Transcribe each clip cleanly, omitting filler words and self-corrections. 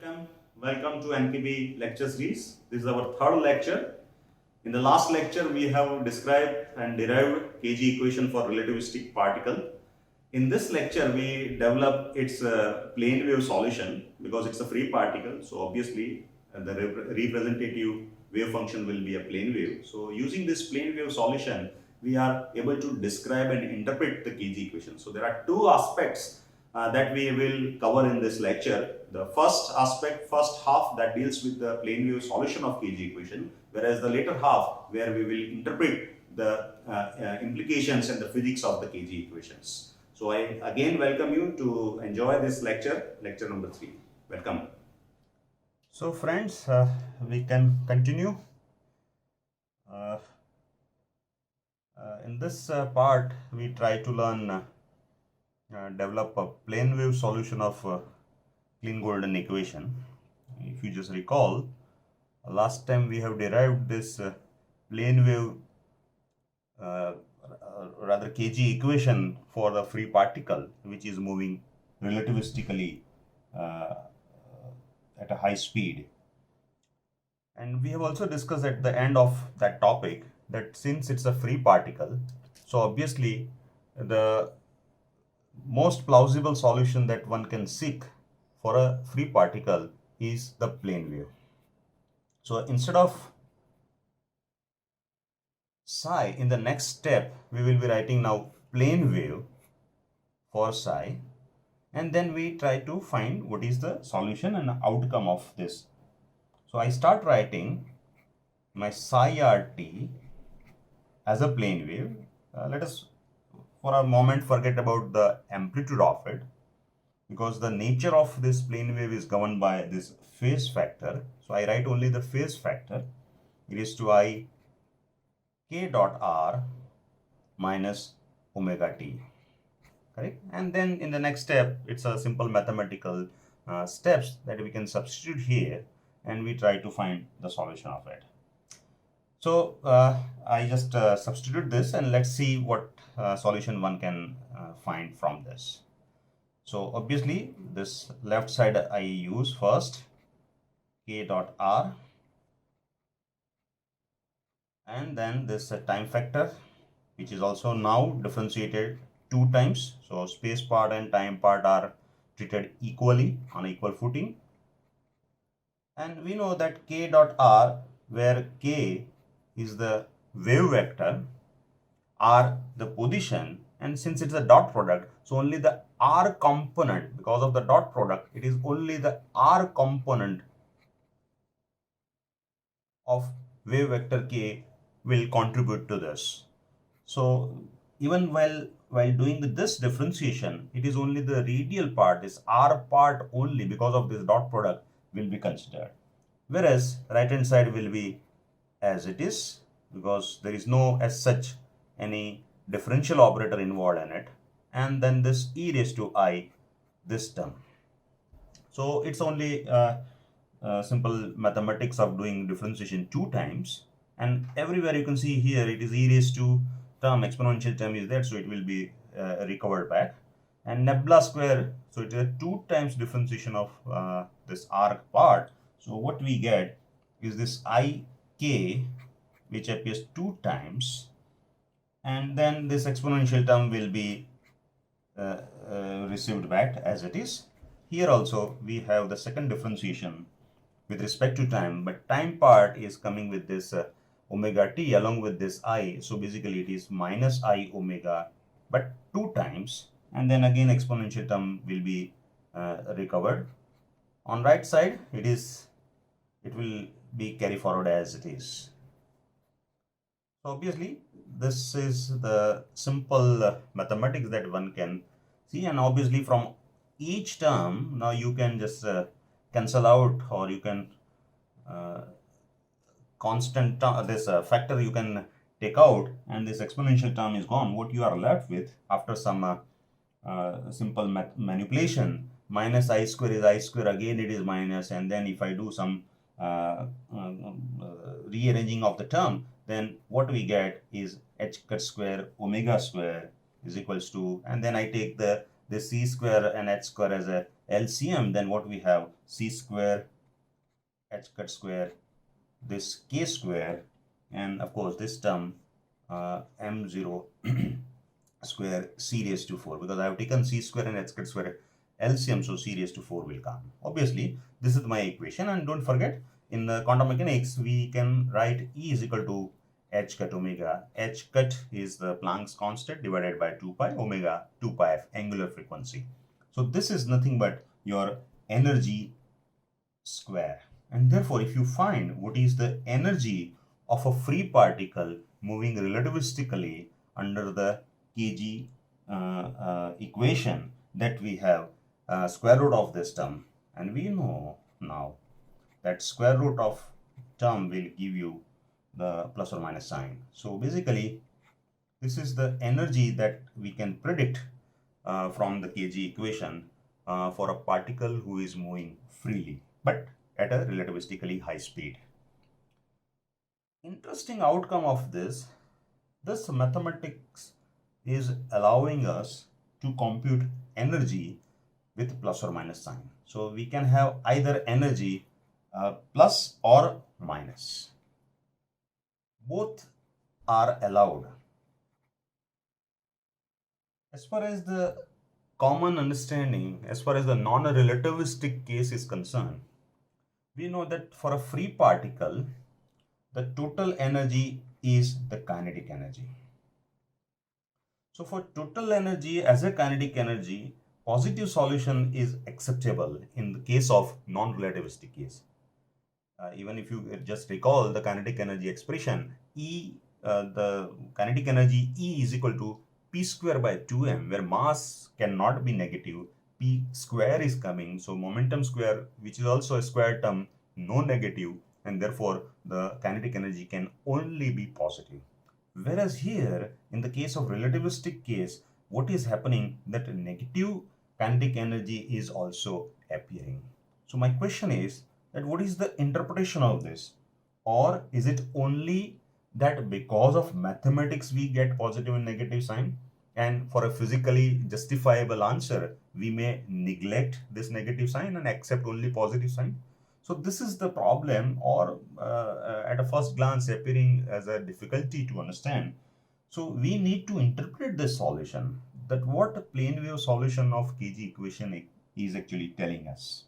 Welcome to NKB lecture series. This is our third lecture. In the last lecture, we have described and derived Kg equation for relativistic particle. In this lecture, we develop its plane wave solution because it's a free particle. So obviously, the representative wave function will be a plane wave. So using this plane wave solution, we are able to describe and interpret the Kg equation. So there are two aspects that we will cover in this lecture. The first aspect, first half, that deals with the plane wave solution of Kg equation, whereas the later half where we will interpret the implications and the physics of the Kg equations. So I again welcome you to enjoy this lecture, lecture number 3. Welcome. So friends, we can continue. In this part, we try to learn develop a plane wave solution of Kleene-Gordon equation. If you just recall, last time we have derived this plane wave rather Kg equation for the free particle which is moving relativistically at a high speed. And we have also discussed at the end of that topic that since it's a free particle, so obviously the most plausible solution that one can seek for a free particle is the plane wave. So instead of psi, in the next step we will be writing now plane wave for psi, and then we try to find what is the solution and outcome of this. So I start writing my psi RT as a plane wave. Let us for a moment forget about the amplitude of it, because the nature of this plane wave is governed by this phase factor. So I write only the phase factor. It is to I k dot r minus omega t, correct? And then in the next step, it's a simple mathematical steps that we can substitute here, and we try to find the solution of it. So I just substitute this, and let's see what solution one can find from this. So obviously this left side I use first k dot r, and then this time factor, which is also now differentiated 2 times. So space part and time part are treated equally on equal footing. And we know that k dot r, where k is the wave vector, r the position, and since it's a dot product, so only the r component, because of the dot product, it is only the r component of wave vector k will contribute to this. So even while doing this differentiation, it is only the radial part, this r part only, because of this dot product, will be considered, whereas right hand side will be as it is, because there is no as such any differential operator involved in it, and then this e raised to I, this term. So it's only simple mathematics of doing differentiation 2 times, and everywhere you can see here it is e raised to term, exponential term is there, so it will be recovered back. And Nebula square, so it is a 2 times differentiation of this arc part. So what we get is this ik, which appears 2 times, and then this exponential term will be received back as it is. Here also we have the second differentiation with respect to time, but time part is coming with this omega t along with this I. So basically it is minus I omega, but 2 times, and then again exponential term will be recovered. On right side it will be carry forward as it is. So obviously this is the simple mathematics that one can see, and obviously from each term now you can just cancel out, or you can constant this factor you can take out, and this exponential term is gone. What you are left with after some simple manipulation, minus I square is I square, again it is minus, and then if I do some rearranging of the term, then what we get is h cut square omega square is equals to, and then I take this c square and h square as a LCM, then what we have, c square h cut square, this k square, and of course this term m0 square c raised to 4, because I have taken c square and h cut square LCM, so c raised to 4 will come. Obviously, this is my equation, and don't forget, in the quantum mechanics, we can write E is equal to h cut omega. H cut is the Planck's constant divided by 2 pi omega 2 pi f angular frequency. So this is nothing but your energy square. And therefore, if you find what is the energy of a free particle moving relativistically under the kg equation, that we have square root of this term, and we know now that square root of term will give you the plus or minus sign. So basically, this is the energy that we can predict from the kg equation for a particle who is moving freely, but at a relativistically high speed. Interesting outcome of this mathematics is allowing us to compute energy with plus or minus sign. So we can have either energy plus or minus. Both are allowed. As far as the common understanding, as far as the non-relativistic case is concerned, we know that for a free particle, the total energy is the kinetic energy. So for total energy as a kinetic energy, positive solution is acceptable in the case of non-relativistic case. Even if you just recall the kinetic energy expression, the kinetic energy E is equal to p square by 2m, where mass cannot be negative, p square is coming, so momentum square, which is also a square term, no negative, and therefore the kinetic energy can only be positive. Whereas here, in the case of relativistic case, what is happening, that negative kinetic energy is also appearing. So my question is that what is the interpretation of this? Or is it only that because of mathematics we get positive and negative sign, and for a physically justifiable answer we may neglect this negative sign and accept only positive sign? So this is the problem, or at a first glance appearing as a difficulty to understand. So we need to interpret this solution, that what a plane wave solution of kg equation is actually telling us.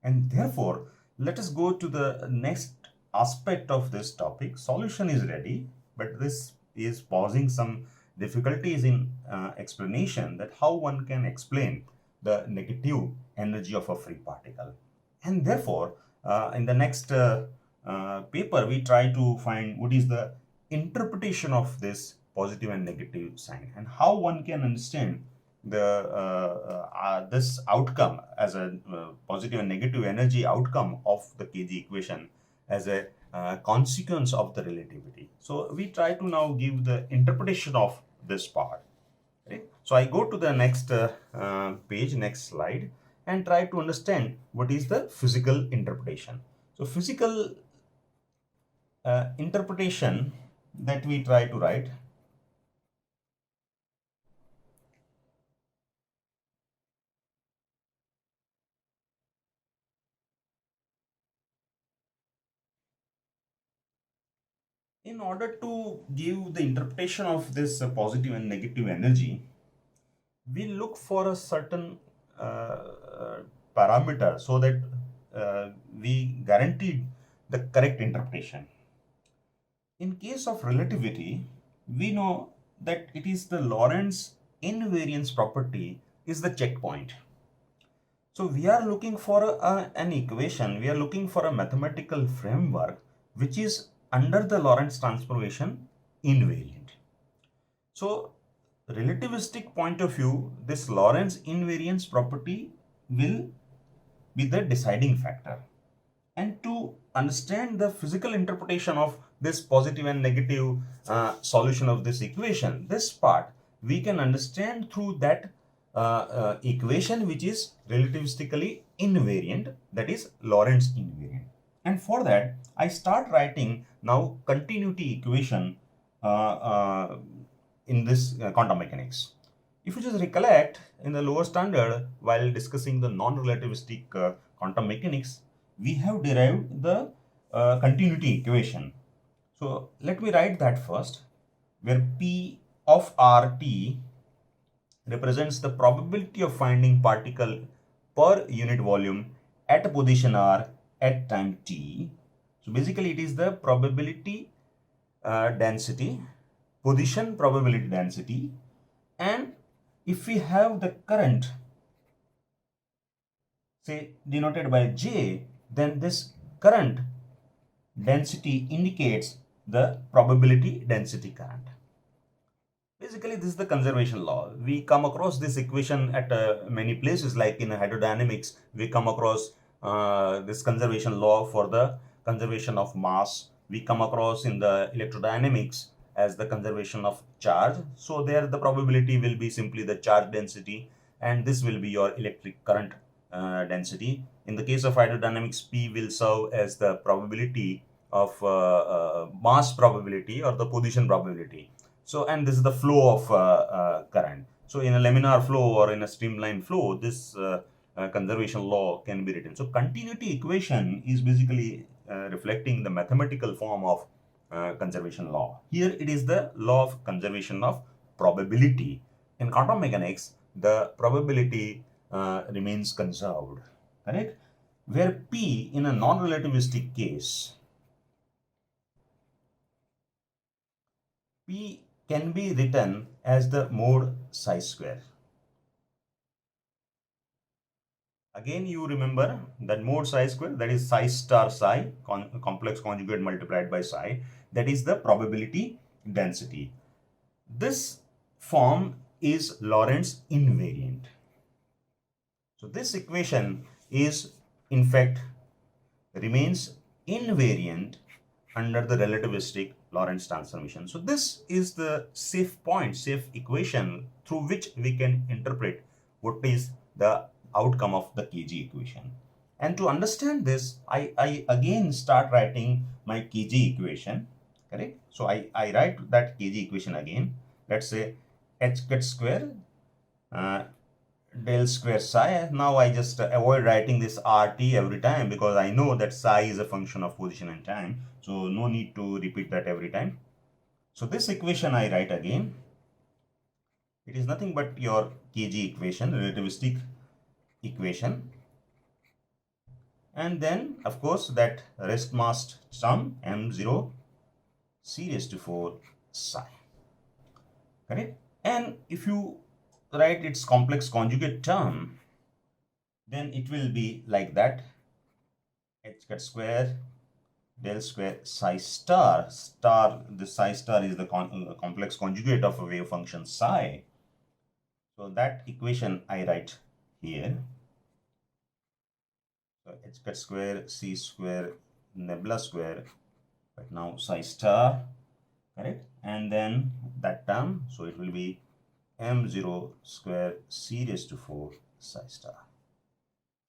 And therefore, let us go to the next aspect of this topic. Solution is ready, but this is posing some difficulties in explanation, that how one can explain the negative energy of a free particle. And therefore, in the next paper, we try to find what is the interpretation of this positive and negative sign, and how one can understand the this outcome as a positive and negative energy outcome of the kg equation as a consequence of the relativity. So we try to now give the interpretation of this part. Right? So I go to the next page, next slide, and try to understand what is the physical interpretation. So physical interpretation that we try to write. In order to give the interpretation of this positive and negative energy, we look for a certain parameter, so that we guaranteed the correct interpretation. In case of relativity, we know that it is the Lorentz invariance property is the checkpoint. So we are looking for an equation, we are looking for a mathematical framework which is under the Lorentz transformation invariant. So relativistic point of view, this Lorentz invariance property will be the deciding factor. And to understand the physical interpretation of this positive and negative solution of this equation, this part we can understand through that equation which is relativistically invariant, that is Lorentz invariant. And for that, I start writing now continuity equation in this quantum mechanics. If you just recollect in the lower standard while discussing the non-relativistic quantum mechanics, we have derived the continuity equation. So let me write that first, where P of RT represents the probability of finding particle per unit volume at a position R at time t. So basically it is the probability density, position probability density, and if we have the current, say denoted by J, then this current density indicates the probability density current. Basically, this is the conservation law. We come across this equation at many places, like in hydrodynamics, we come across this conservation law for the conservation of mass. We come across in the electrodynamics as the conservation of charge. So there the probability will be simply the charge density, and this will be your electric current density. In the case of hydrodynamics, P will serve as the probability of mass probability or the position probability. So, and this is the flow of current. So, in a laminar flow or in a streamline flow, this conservation law can be written. So, continuity equation is basically reflecting the mathematical form of conservation law. Here it is the law of conservation of probability. In quantum mechanics, the probability remains conserved, correct? Where P in a non-relativistic case, P can be written as the mode psi square. Again, you remember that mode psi square, that is psi star psi, complex conjugate multiplied by psi, that is the probability density. This form is Lorentz invariant. So this equation is in fact remains invariant under the relativistic Lorentz transformation. So this is the safe point, safe equation through which we can interpret what is the outcome of the KG equation. And to understand this, I again start writing my KG equation, correct? So I write that KG equation again. Let's say h cut square del square psi. Now I just avoid writing this RT every time because I know that psi is a function of position and time. So no need to repeat that every time. So this equation I write again. It is nothing but your KG equation, relativistic equation. And then of course that rest mass term m0 c raised to 4 psi. Correct? And if you write its complex conjugate term, then it will be like that: h cut square del square psi star. The psi star is the complex conjugate of a wave function psi. So that equation I write here. So h cut square c square nebula square, but now psi star, correct? And then that term, so it will be m0 square c raised to 4 psi star.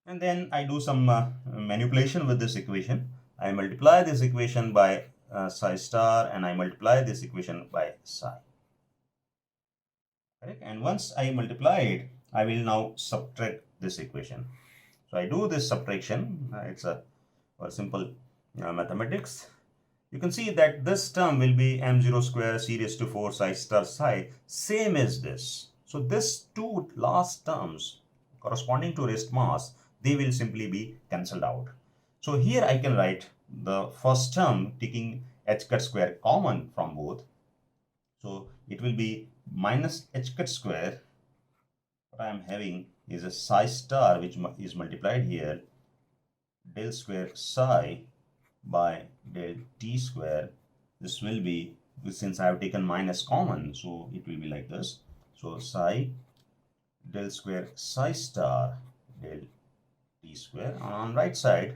And then I do some manipulation with this equation. I multiply this equation by psi star and I multiply this equation by psi. Correct? And once I multiply it, I will now subtract this equation. So I do this subtraction. It's a simple mathematics. You can see that this term will be m0 square c raised to 4 psi star psi, same as this. So this two last terms corresponding to rest mass, they will simply be cancelled out. So here I can write the first term taking h cut square common from both. So it will be minus h cut square. What I am having is a psi star which is multiplied here del square psi by del t square. This will be, since I have taken minus common, so it will be like this. So psi del square psi star del t square. On right side,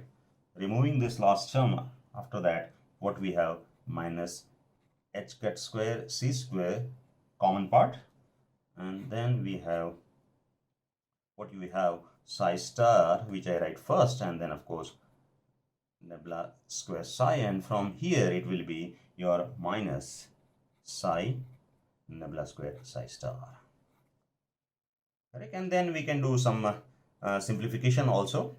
removing this last term, after that what we have, minus h cut square c square common part, and then we have what we have, psi star, which I write first, and then of course nebula square psi, and from here it will be your minus psi nebula square psi star. correct? And then we can do some simplification also.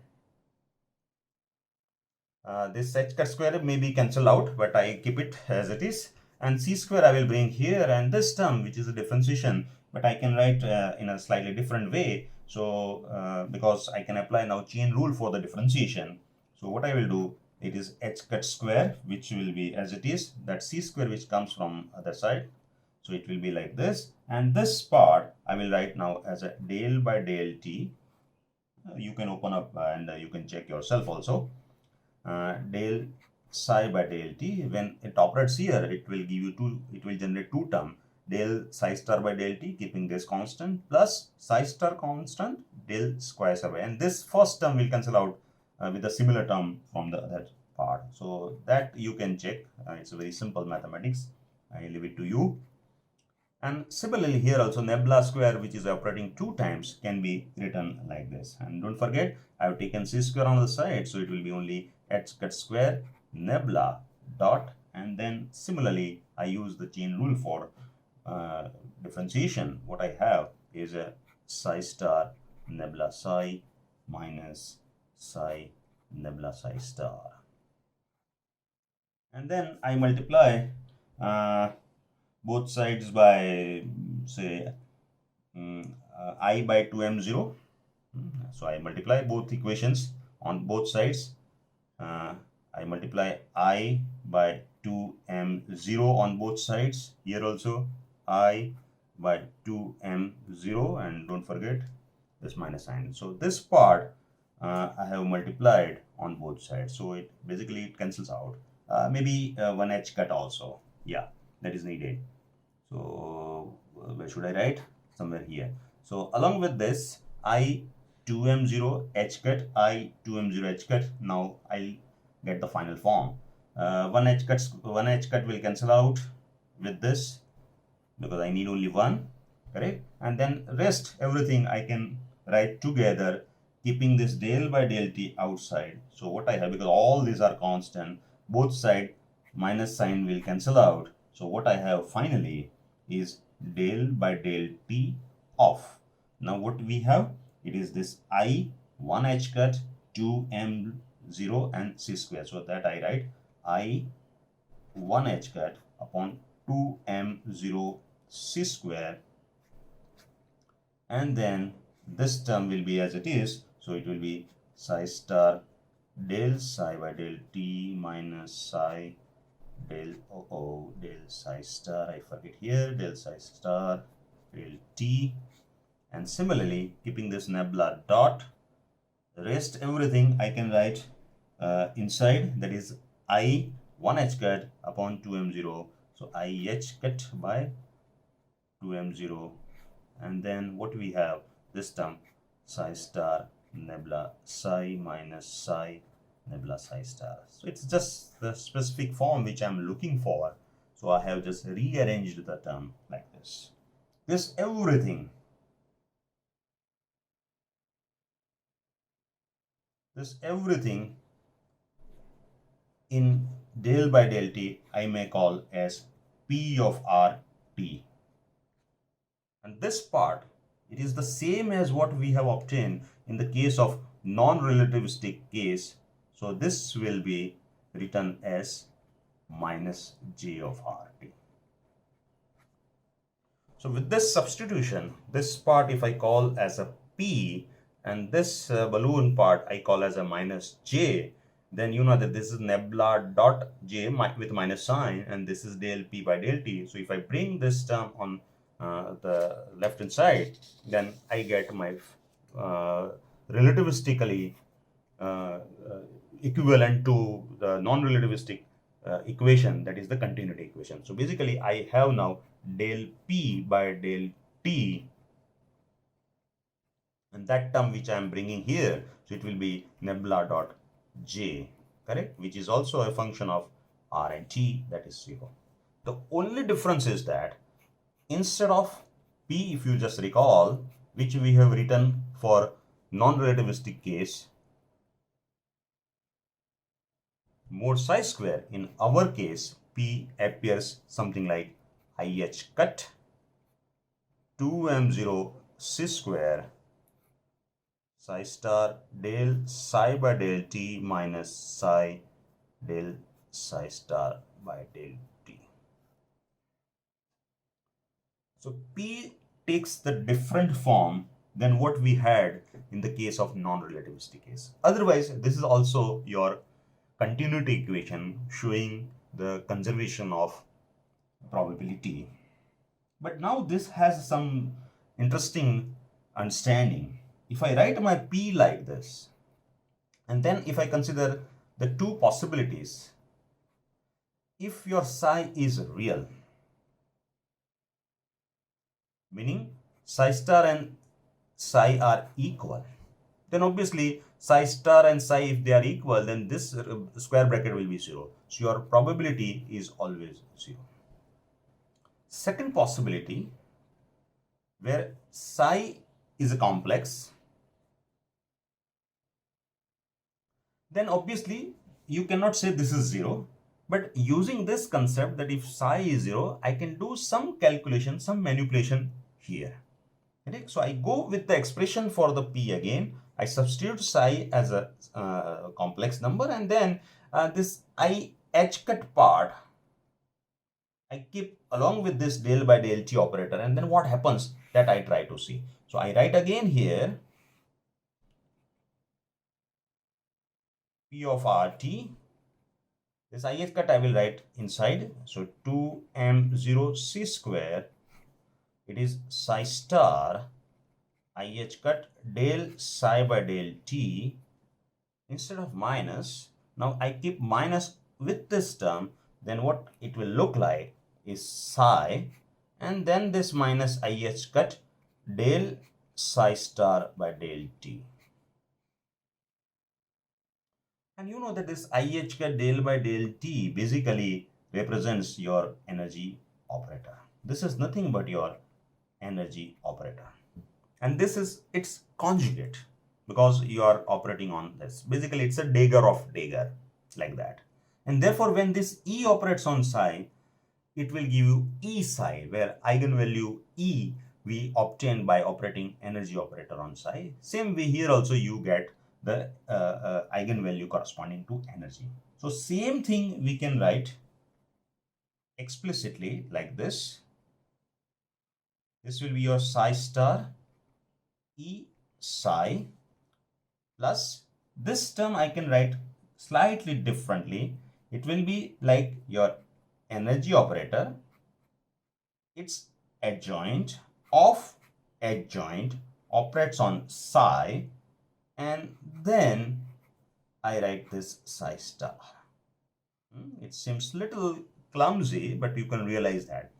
This h cut square may be cancelled out, but I keep it as it is. And c square I will bring here, and this term, which is a differentiation, but I can write in a slightly different way. So because I can apply now chain rule for the differentiation. So what I will do, it is h cut square, which will be as it is, that c square which comes from other side. So it will be like this, and this part I will write now as a del by del t. You can open up and you can check yourself also. Del psi by del t. When it operates here, it will give you two, it will generate two term, del psi star by del t, keeping this constant, plus psi star constant del square psi by, and this first term will cancel out with a similar term from the other part. So that you can check. It's a very simple mathematics. I leave it to you. And similarly here also, nebula square, which is operating two times, can be written like this. And don't forget, I have taken c square on the side, so it will be only h cut square nebula dot, and then similarly I use the chain rule for differentiation. What I have is a psi star nebula psi minus psi nebula psi star, and then I multiply both sides by, say, I by 2m0. So I multiply both equations on both sides. I multiply I by 2m0 on both sides. Here also I by 2m0, and don't forget this minus sign. So this part I have multiplied on both sides. So it basically it cancels out. Maybe one h cut also. Yeah, that is needed. So where should I write? Somewhere here. So along with this, I 2m0 h cut, I 2m0 h cut. Now I'll get the final form. One h cut will cancel out with this because I need only one, correct? And then rest everything I can write together, keeping this del by del t outside. So what I have, because all these are constant, both side minus sign will cancel out. So what I have finally is del by del t off. Now what we have, it is this I 1 h cut 2m0 and c square. So that I write I 1 h cut upon 2m0 c square, and then this term will be as it is. So it will be psi star del psi by del t minus psi del psi star, I forget here, del psi star del t. And similarly, keeping this nebula dot, rest everything I can write inside, that is I 1 h cut upon 2m0. So I h cut by 2m0, and then what we have, this term psi star nebula psi minus psi nebula psi star. So it's just the specific form which I'm looking for. So I have just rearranged the term like this. This everything in del by del t I may call as P of R t. And this part, it is the same as what we have obtained in the case of non-relativistic case. So this will be written as minus j of rt. So with this substitution, this part if I call as a p, and this balloon part I call as a minus j, then you know that this is nebula dot j with minus sign, and this is del p by del t. So if I bring this term on the left hand side, then I get my relativistically equivalent to the non-relativistic equation, that is the continuity equation. So basically I have now del p by del t, and that term which I am bringing here, so it will be nebula dot j, correct, which is also a function of r and t, that is 0. The only difference is that instead of p, if you just recall, which we have written for non-relativistic case, mod psi square, in our case p appears something like I h cut 2m0 c square psi star del psi by del t minus psi del psi star by del t. So P takes the different form than what we had in the case of non-relativistic case. Otherwise, this is also your continuity equation showing the conservation of probability. But now this has some interesting understanding. If I write my P like this, and then if I consider the two possibilities, if your psi is real, meaning psi star and psi are equal, then obviously psi star and psi, if they are equal, then this square bracket will be 0. So your probability is always 0. Second possibility, where psi is a complex, then obviously you cannot say this is 0. But using this concept that if psi is 0, I can do some calculation, some manipulation here. Okay? So I go with the expression for the P again. I substitute psi as a complex number, and then this I h cut part I keep along with this del by del t operator, and then what happens, that I try to see. So I write again here P of RT. This I h cut I will write inside. So 2m0 c square, it is psi star I h cut del psi by del t. Instead of minus, now I keep minus with this term, then what it will look like is psi, and then this minus I h cut del psi star by del t. And you know that this I h cut del by del t basically represents your energy operator. This is nothing but your energy operator. And this is its conjugate, because you are operating on this. Basically, it's a dagger of dagger, like that. And therefore, when this E operates on psi, it will give you E psi, where eigenvalue E we obtain by operating energy operator on psi. Same way here also you get the eigenvalue corresponding to energy. So same thing we can write explicitly like this. This will be your psi star E psi plus this term I can write slightly differently. It will be like your energy operator, its adjoint of adjoint operates on psi, and then I write this psi star. It seems little clumsy, but you can realize that.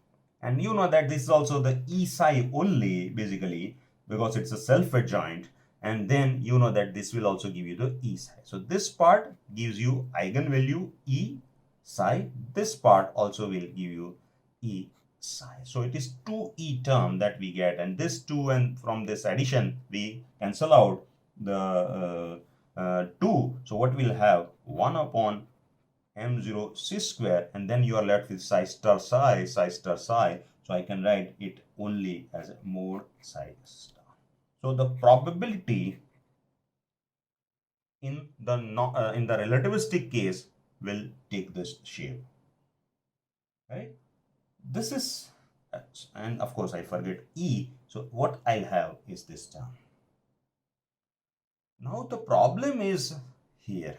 And you know that this is also the E psi only, basically, because it's a self-adjoint. And then you know that this will also give you the E psi. So this part gives you eigenvalue E psi. This part also will give you E psi. So it is 2E term that we get, and this 2, and from this addition we cancel out the 2. So what we'll have, 1 upon m0 c square, and then you are left with psi star psi, psi star psi. So I can write it only as mod psi star. So the probability in the relativistic case will take this shape, right? This is, and of course I forget E. So what I'll have is this term. Now the problem is here,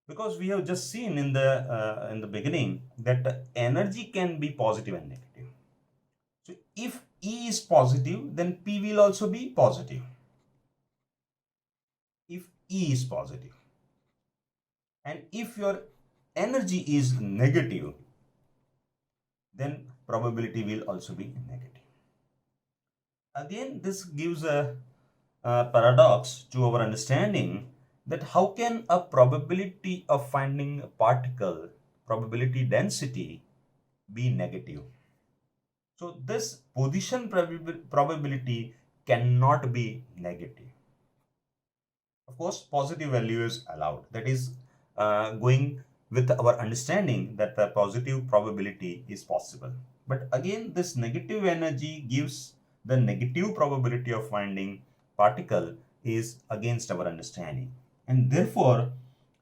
because we have just seen in the beginning that the energy can be positive and negative. So if E is positive, then P will also be positive. If E is positive, and if your energy is negative, then probability will also be negative. Again, this gives a paradox to our understanding, that how can a probability of finding a particle, probability density, be negative? So this position probability cannot be negative. Of course, positive value is allowed. That is going with our understanding that the positive probability is possible. But again, this negative energy gives the negative probability of finding particle is against our understanding. And therefore,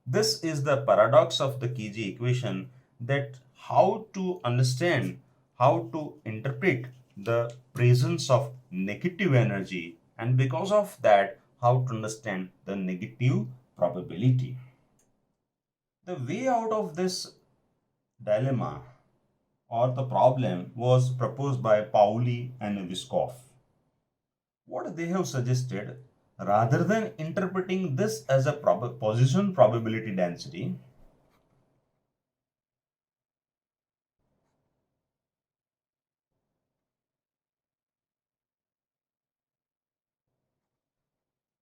this is the paradox of the Kg equation, that how to understand, how to interpret the presence of negative energy, and because of that, how to understand the negative probability. The way out of this dilemma or the problem was proposed by Pauli and Vyskov. What they have suggested, rather than interpreting this as a position probability density,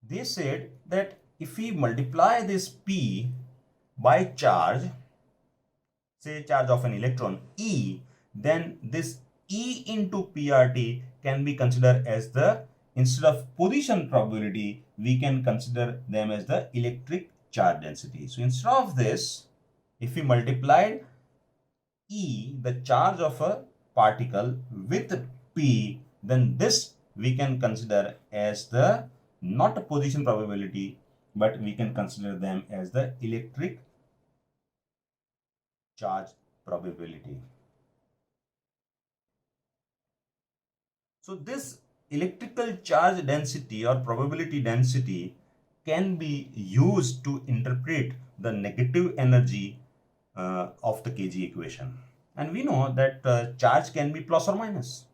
they said that if we multiply this P by charge, say charge of an electron E, then this E into PRT can be considered as the, instead of position probability, we can consider them as the electric charge density. So instead of this, if we multiplied E, the charge of a particle, with P, then this we can consider as the, not a position probability, but we can consider them as the electric charge probability. So this electrical charge density or probability density can be used to interpret the negative energy of the Kg equation. And we know that charge can be plus or minus.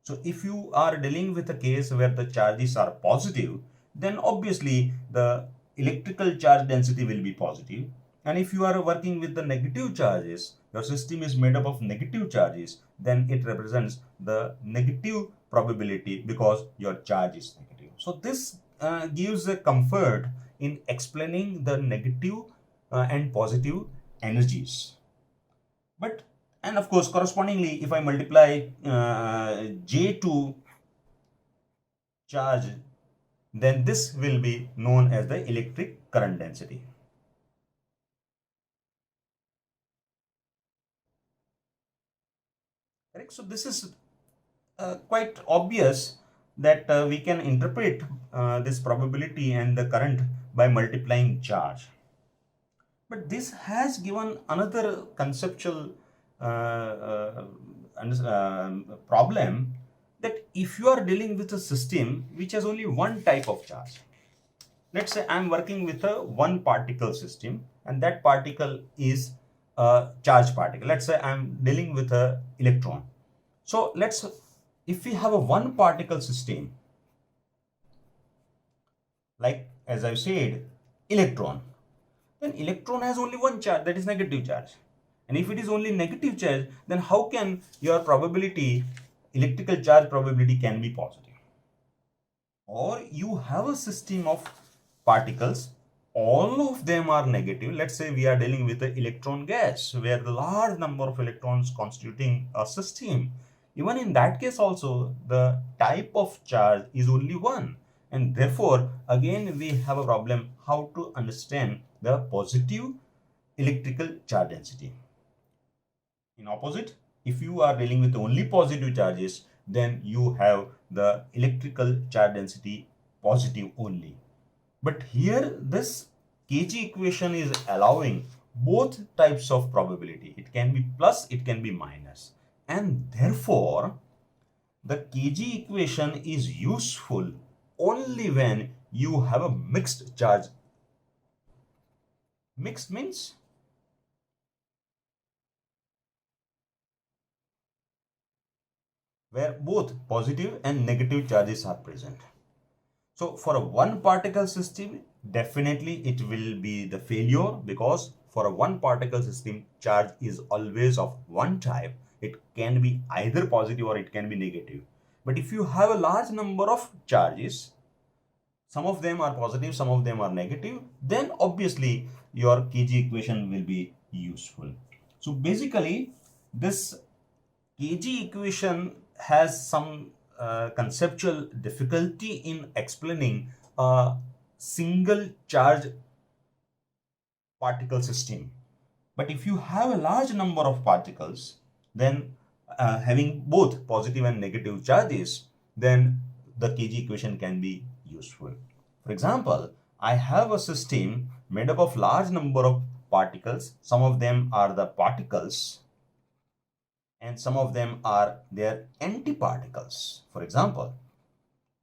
So if you are dealing with a case where the charges are positive, then obviously the electrical charge density will be positive. And if you are working with the negative charges, your system is made up of negative charges, then it represents the negative probability because your charge is negative. So this gives a comfort in explaining the negative and positive energies. But, and of course, correspondingly, if I multiply J2 charge, then this will be known as the electric current density. Correct? So this is quite obvious that we can interpret this probability and the current by multiplying charge. But this has given another conceptual problem, that if you are dealing with a system which has only one type of charge, let's say I'm working with a one particle system, and that particle is a charged particle. Let's say I'm dealing with a electron. So if we have a one particle system, like as I've said, electron, then electron has only one charge, that is negative charge. And if it is only negative charge, then how can your probability, electrical charge probability, can be positive? Or you have a system of particles, all of them are negative. Let's say we are dealing with the electron gas, where the large number of electrons constituting a system. Even in that case also, the type of charge is only one. And therefore, again, we have a problem how to understand the positive electrical charge density. In opposite, if you are dealing with only positive charges, then you have the electrical charge density positive only. But here this Kg equation is allowing both types of probability. It can be plus, it can be minus. And therefore, the Kg equation is useful only when you have a mixed charge. Mixed means where both positive and negative charges are present. So for a one particle system, definitely it will be the failure, because for a one particle system, charge is always of one type. It can be either positive or it can be negative. But if you have a large number of charges, some of them are positive, some of them are negative, then obviously your Kg equation will be useful. So basically, this Kg equation has some conceptual difficulty in explaining a single charge particle system. But if you have a large number of particles, then having both positive and negative charges, then the Kg equation can be useful. For example, I have a system made up of large number of particles. Some of them are the particles and some of them are their antiparticles. For example,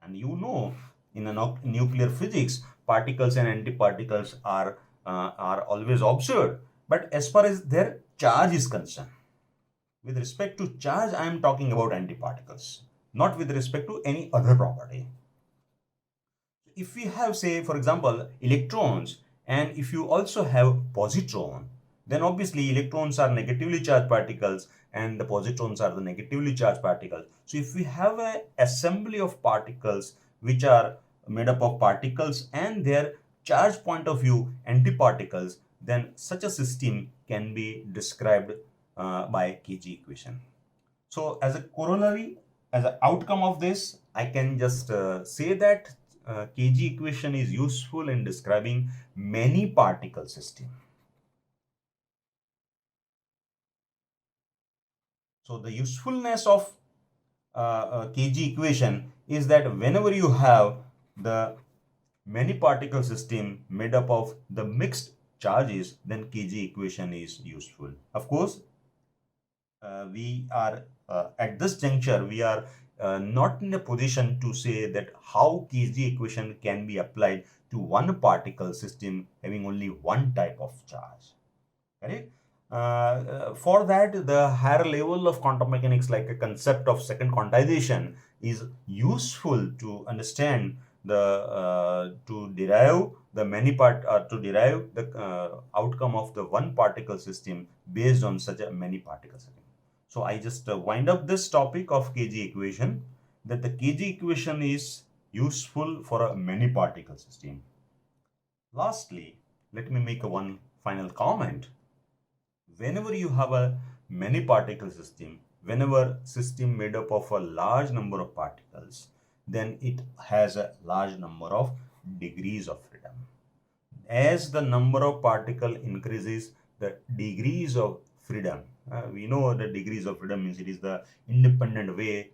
and you know, in a nuclear physics, particles and antiparticles are always observed. But as far as their charge is concerned, with respect to charge, I am talking about antiparticles, not with respect to any other property. If we have, say, for example, electrons, and if you also have positron, then obviously electrons are negatively charged particles and the positrons are the negatively charged particles. So if we have an assembly of particles which are made up of particles and their charge point of view antiparticles, then such a system can be described by Kg equation. So as a corollary, as an outcome of this, I can just say that Kg equation is useful in describing many particle system. So the usefulness of Kg equation is that whenever you have the many particle system made up of the mixed charges, then Kg equation is useful. Of course, we are at this juncture, we are not in a position to say that how Kg equation can be applied to one particle system having only one type of charge. Correct? For that, the higher level of quantum mechanics, like a concept of second quantization, is useful to understand the to derive the outcome of the one particle system based on such a many particle system. So I just wind up this topic of Kg equation, that the Kg equation is useful for a many particle system. Lastly, let me make one final comment. Whenever you have a many particle system, whenever system made up of a large number of particles, then it has a large number of degrees of freedom. As the number of particle increases, the degrees of freedom, we know the degrees of freedom means it is the independent way,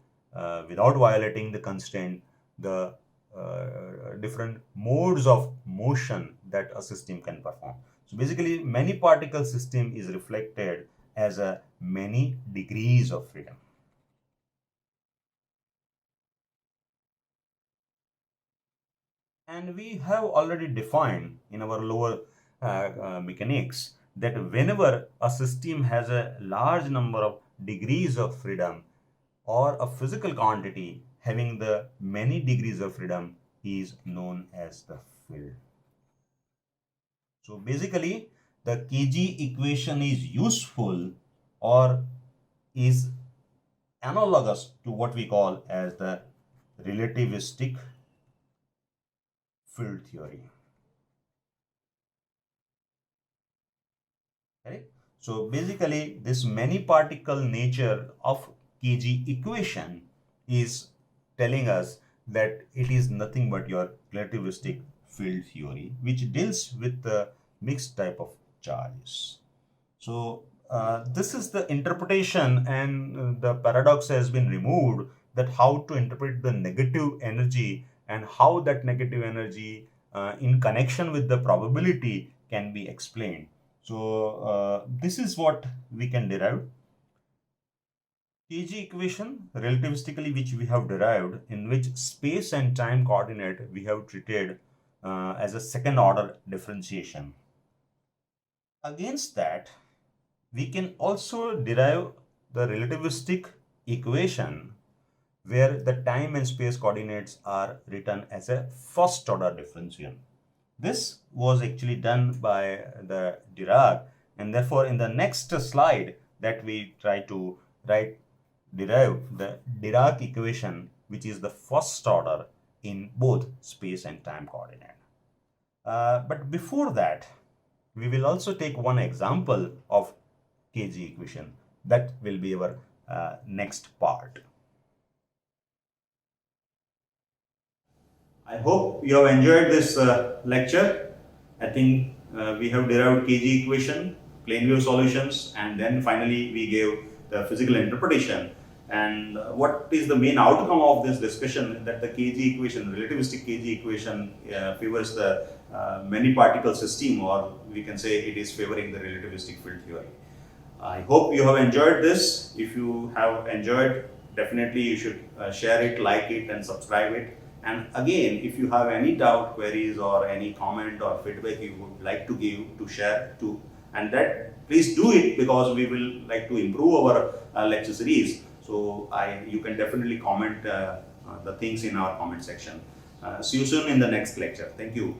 without violating the constraint, the different modes of motion that a system can perform. So basically, many particle system is reflected as a many degrees of freedom. And we have already defined in our lower mechanics that whenever a system has a large number of degrees of freedom, or a physical quantity having the many degrees of freedom, is known as the field. So basically, the Kg equation is useful or is analogous to what we call as the relativistic field theory. Right? So basically, this many particle nature of Kg equation is telling us that it is nothing but your relativistic field theory, which deals with the mixed type of charges. So this is the interpretation, and the paradox has been removed, that how to interpret the negative energy and how that negative energy in connection with the probability can be explained. So this is what we can derive. Kg equation relativistically, which we have derived, in which space and time coordinate we have treated as a second order differentiation. Against that, we can also derive the relativistic equation where the time and space coordinates are written as a first order differential. This was actually done by the Dirac, and therefore in the next slide that we try to derive the Dirac equation, which is the first order in both space and time coordinate. But before that, we will also take one example of Kg equation. That will be our next part. I hope you have enjoyed this lecture. I think we have derived Kg equation, plane wave solutions, and then finally we gave the physical interpretation. And what is the main outcome of this discussion? That the KG equation, relativistic KG equation, favors the many particle system, or we can say it is favoring the relativistic field theory. I hope you have enjoyed this. If you have enjoyed, definitely you should share it, like it, and subscribe it. And again, if you have any doubt, queries, or any comment or feedback you would like to give, to share, and that please do it, because we will like to improve our lecture series. So you can definitely comment the things in our comment section. See you soon in the next lecture. Thank you.